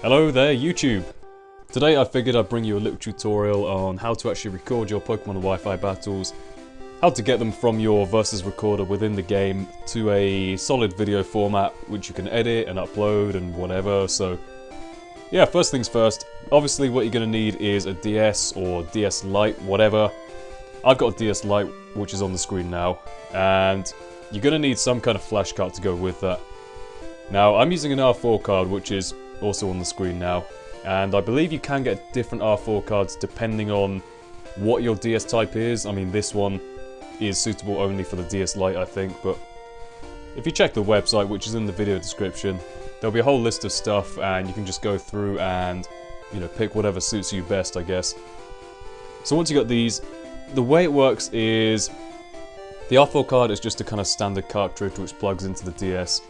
Hello there YouTube! Today I figured I'd bring you a little tutorial on how to actually record your Pokemon Wi-Fi battles, how to get them from your versus recorder within the game to a solid video format which you can edit and upload and whatever. So yeah, first things first, obviously what you're going to need is a DS or DS Lite, whatever. I've got a DS Lite which is on the screen now, and you're going to need some kind of flash card to go with that. Now I'm using an R4 card which is also on the screen now, and I believe you can get different R4 cards depending on what your DS type is. I mean, this one is suitable only for the DS Lite, I think, but if you check the website, which is in the video description, there'll be a whole list of stuff and you can just go through and, you know, pick whatever suits you best, I guess. So once you got these, the way it works is the R4 card is just a kind of standard cartridge which plugs into the DS,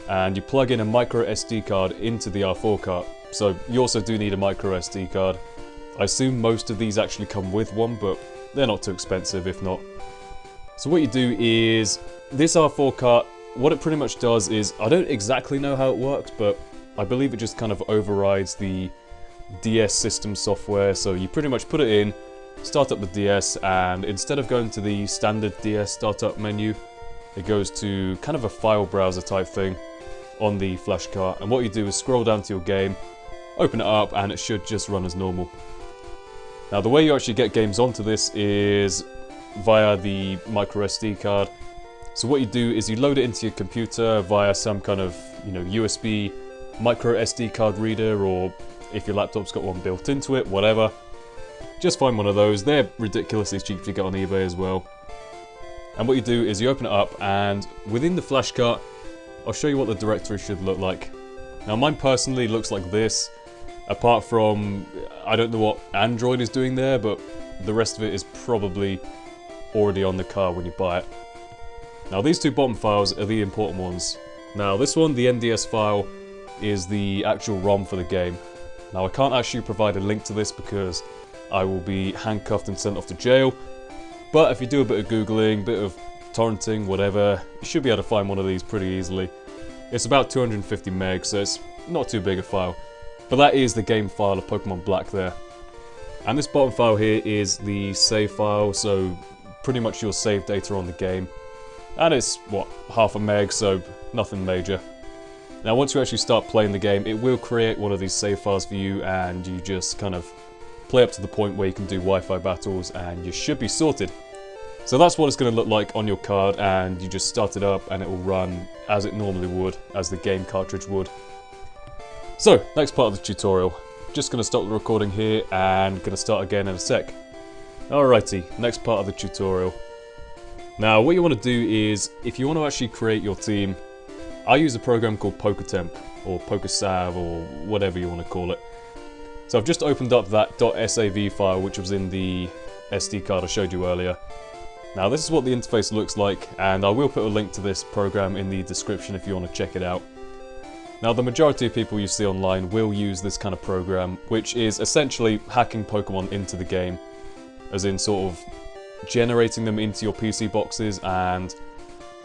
and you plug in a micro SD card into the R4 card. So you also do need a micro SD card. I assume most of these actually come with one, but they're not too expensive if not. So what you do is, this R4 card, what it pretty much does is, I don't exactly know how it works, but I believe it just kind of overrides the DS system software. So you pretty much put it in, start up the DS, and instead of going to the standard DS startup menu, it goes to kind of a file browser type thing on the flash card, and what you do is scroll down to your game, open it up, and it should just run as normal. Now the way you actually get games onto this is via the micro SD card. So what you do is you load it into your computer via some kind of, you know, USB micro SD card reader, or if your laptop's got one built into it, whatever. Just find one of those. They're ridiculously cheap to get on eBay as well. And what you do is you open it up, and within the flash cart, I'll show you what the directory should look like. Now mine personally looks like this, apart from, I don't know what Android is doing there, but the rest of it is probably already on the car when you buy it. Now these two bottom files are the important ones. Now this one, the NDS file, is the actual ROM for the game. Now I can't actually provide a link to this because I will be handcuffed and sent off to jail. But if you do a bit of Googling, bit of torrenting, whatever, you should be able to find one of these pretty easily. It's about 250 megs, so it's not too big a file. But that is the game file of Pokemon Black there. And this bottom file here is the save file, so pretty much your save data on the game. And it's, what, half a meg, so nothing major. Now once you actually start playing the game, it will create one of these save files for you, and you just kind of play up to the point where you can do Wi-Fi battles, and you should be sorted. So that's what it's going to look like on your card, and you just start it up and it will run as it normally would, as the game cartridge would. So, next part of the tutorial. Just going to stop the recording here and going to start again in a sec. Alrighty, next part of the tutorial. Now what you want to do is, if you want to actually create your team, I use a program called PokeTemp, or PokeSav, or whatever you want to call it. So I've just opened up that .sav file which was in the SD card I showed you earlier. Now this is what the interface looks like, and I will put a link to this program in the description if you want to check it out. Now the majority of people you see online will use this kind of program, which is essentially hacking Pokemon into the game, as in sort of generating them into your PC boxes, and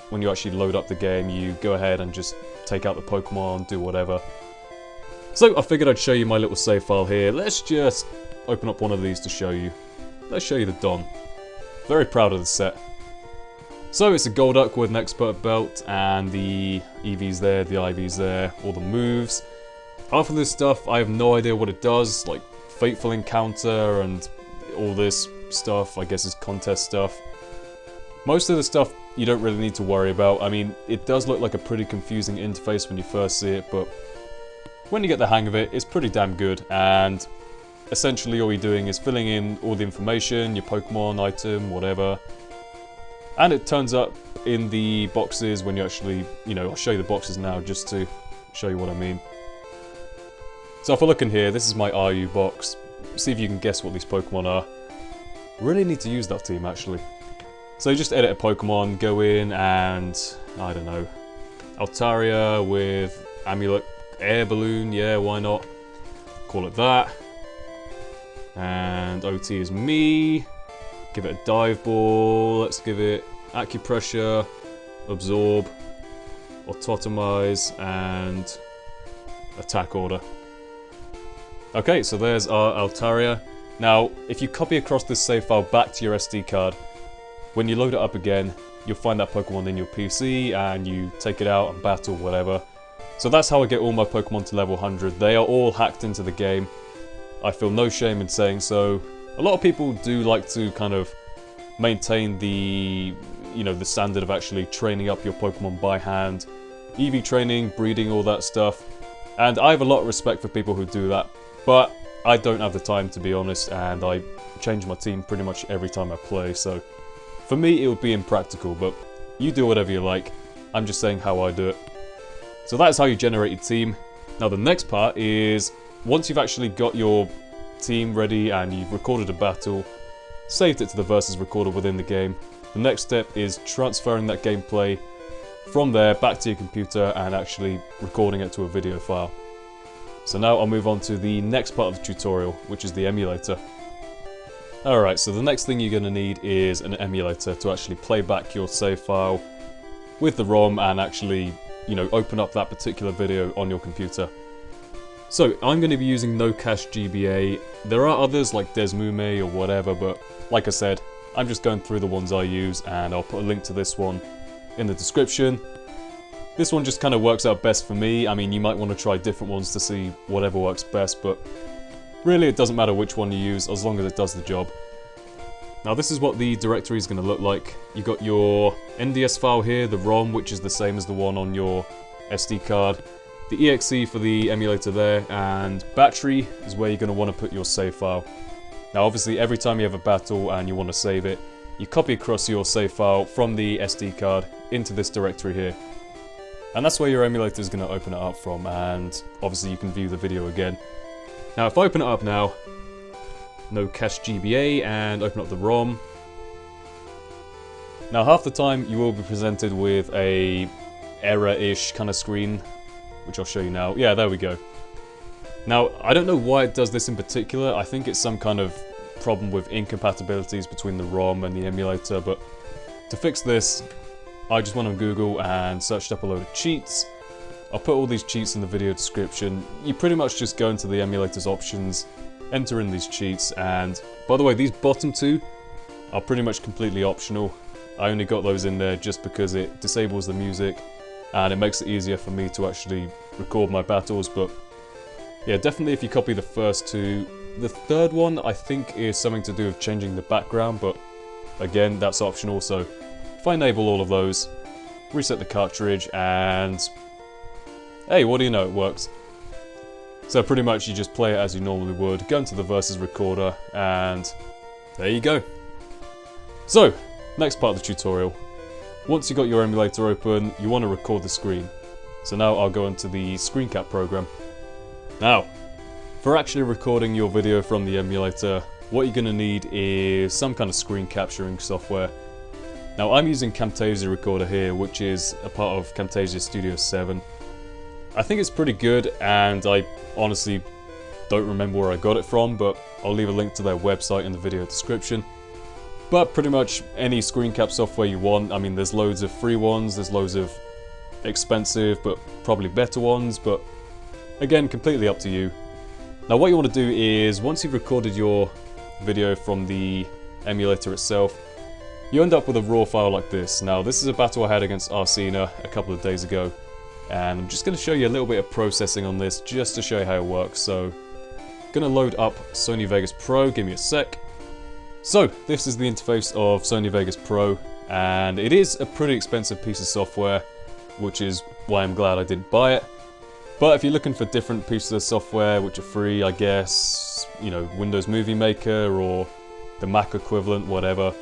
when you actually load up the game you go ahead and just take out the Pokemon, do whatever. So I figured I'd show you my little save file here. Let's just open up one of these to show you. Let's show you the Don. Very proud of the set. So it's a Golduck with an expert belt, and the EV's there, the IV's there, all the moves. Half of this stuff I have no idea what it does, like Fateful Encounter and all this stuff, I guess is contest stuff. Most of the stuff you don't really need to worry about. I mean, it does look like a pretty confusing interface when you first see it, but when you get the hang of it, it's pretty damn good, and essentially all you're doing is filling in all the information, your Pokemon, item, whatever, and it turns up in the boxes when you actually, you know, I'll show you the boxes now just to show you what I mean. So if I look in here, this is my RU box. See if you can guess what these Pokemon are. Really need to use that team actually. So you just edit a Pokemon, go in and, I don't know, Altaria with Amulet Air Balloon, yeah, why not? Call it that. And OT is me. Give it a dive ball. Let's give it acupressure, absorb, autotomize, and attack order. Okay, so there's our Altaria. Now, if you copy across this save file back to your SD card, when you load it up again, you'll find that Pokemon in your PC and you take it out and battle, whatever. So that's how I get all my Pokemon to level 100. They are all hacked into the game. I feel no shame in saying so. A lot of people do like to kind of maintain the, the standard of actually training up your Pokemon by hand. EV training, breeding, all that stuff. And I have a lot of respect for people who do that. But I don't have the time, to be honest, and I change my team pretty much every time I play, so for me it would be impractical, but you do whatever you like. I'm just saying how I do it. So that's how you generate your team. Now the next part is, once you've actually got your team ready and you've recorded a battle, saved it to the versus recorder within the game, the next step is transferring that gameplay from there back to your computer and actually recording it to a video file. So now I'll move on to the next part of the tutorial, which is the emulator. Alright, so the next thing you're going to need is an emulator to actually play back your save file with the ROM and actually, open up that particular video on your computer. So I'm going to be using No Cache GBA. There are others like Desmume or whatever, but like I said, I'm just going through the ones I use, and I'll put a link to this one in the description. This one just kind of works out best for me. I mean, you might want to try different ones to see whatever works best, but really it doesn't matter which one you use as long as it does the job. Now this is what the directory is going to look like. You got your NDS file here, the ROM, which is the same as the one on your SD card, the EXE for the emulator there, and battery is where you're going to want to put your save file. Now obviously every time you have a battle and you want to save it, you copy across your save file from the SD card into this directory here. And that's where your emulator is going to open it up from, and obviously you can view the video again. Now if I open it up now, No Cache GBA, and open up the ROM. Now half the time you will be presented with a error-ish kind of screen, which I'll show you now. Yeah, there we go. Now I don't know why it does this in particular. I think it's some kind of problem with incompatibilities between the ROM and the emulator, but to fix this, I just went on Google and searched up a load of cheats. I'll put all these cheats in the video description. You pretty much just go into the emulator's options, enter in these cheats, and by the way, these bottom two are pretty much completely optional. I only got those in there just because it disables the music and it makes it easier for me to actually record my battles, but yeah, definitely if you copy the first two. The third one I think is something to do with changing the background, but again, that's optional, so if I enable all of those, reset the cartridge, and hey, what do you know, it works. So pretty much you just play it as you normally would, go into the versus recorder, and there you go. So, next part of the tutorial. Once you've got your emulator open, you want to record the screen. So now I'll go into the screen cap program. Now, for actually recording your video from the emulator, what you're going to need is some kind of screen capturing software. Now I'm using Camtasia Recorder here, which is a part of Camtasia Studio 7. I think it's pretty good, and I honestly don't remember where I got it from, but I'll leave a link to their website in the video description. But pretty much any screen cap software you want. I mean, there's loads of free ones, there's loads of expensive but probably better ones, but again, completely up to you. Now what you want to do is, once you've recorded your video from the emulator itself, you end up with a raw file like this. Now this is a battle I had against Arsena a couple of days ago, and I'm just going to show you a little bit of processing on this just to show you how it works. So I'm going to load up Sony Vegas Pro, give me a sec. So this is the interface of Sony Vegas Pro, and it is a pretty expensive piece of software, which is why I'm glad I didn't buy it. But if you're looking for different pieces of software which are free, I guess, Windows Movie Maker or the Mac equivalent, whatever,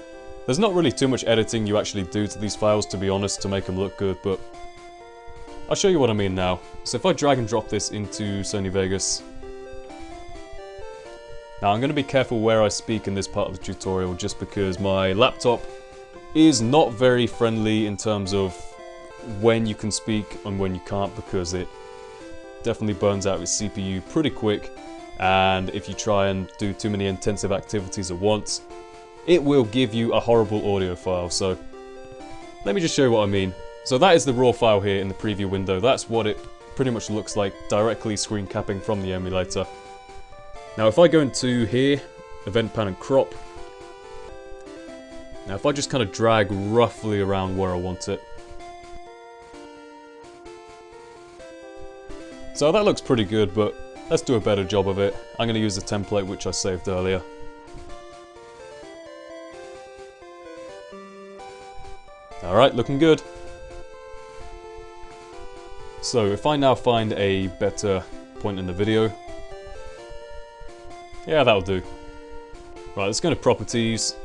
there's not really too much editing you actually do to these files, to be honest, to make them look good, but I'll show you what I mean now. So if I drag and drop this into Sony Vegas. Now I'm going to be careful where I speak in this part of the tutorial, just because my laptop is not very friendly in terms of when you can speak and when you can't, because it definitely burns out its CPU pretty quick, and if you try and do too many intensive activities at once, it will give you a horrible audio file. So let me just show you what I mean. So that is the raw file here in the preview window. That's what it pretty much looks like, directly screen capping from the emulator. Now if I go into here, event pan and crop. Now if I just kind of drag roughly around where I want it. So that looks pretty good, but let's do a better job of it. I'm going to use the template which I saved earlier. Alright, looking good. So if I now find a better point in the video. Yeah, that'll do. Right, let's go to properties.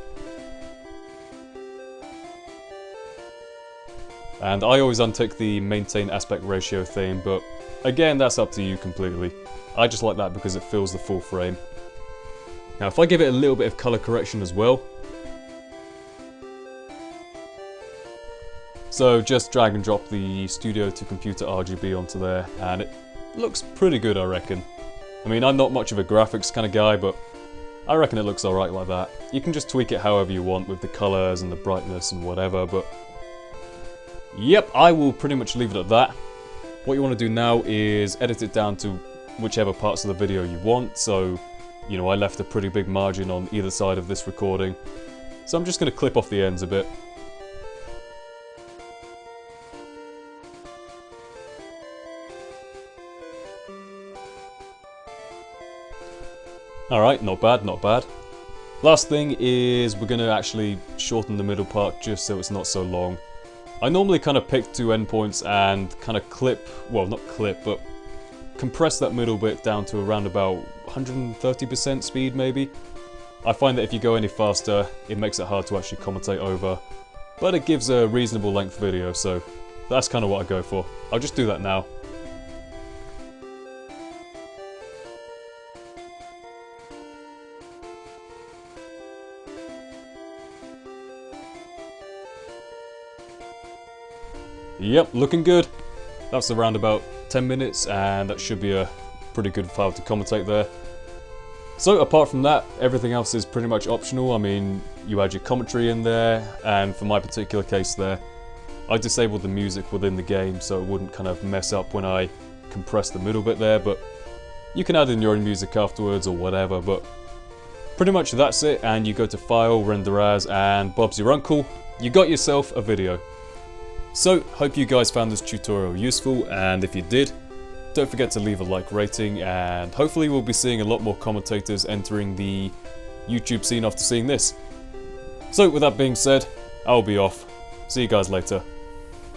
And I always untick the maintain aspect ratio thing, but again, that's up to you completely. I just like that because it fills the full frame. Now if I give it a little bit of color correction as well. So just drag and drop the studio to computer RGB onto there, and it looks pretty good, I reckon. I mean, I'm not much of a graphics kind of guy, but I reckon it looks alright like that. You can just tweak it however you want with the colors and the brightness and whatever, but yep, I will pretty much leave it at that. What you want to do now is edit it down to whichever parts of the video you want. So, you know, I left a pretty big margin on either side of this recording. So I'm just going to clip off the ends a bit. Alright, not bad, not bad. Last thing is we're going to actually shorten the middle part just so it's not so long. I normally kind of pick two endpoints and kind of clip, well not clip, but compress that middle bit down to around about 130% speed maybe. I find that if you go any faster, it makes it hard to actually commentate over, but it gives a reasonable length video, so that's kind of what I go for. I'll just do that now. Yep, looking good. That's around about 10 minutes and that should be a pretty good file to commentate there. So apart from that, everything else is pretty much optional. I mean, you add your commentary in there, and for my particular case there, I disabled the music within the game so it wouldn't kind of mess up when I compress the middle bit there, but you can add in your own music afterwards or whatever, but pretty much that's it, and you go to File, Render As, and Bob's your uncle. You got yourself a video. So, hope you guys found this tutorial useful, and if you did, don't forget to leave a like rating, and hopefully we'll be seeing a lot more commentators entering the YouTube scene after seeing this. So with that being said, I'll be off. See you guys later.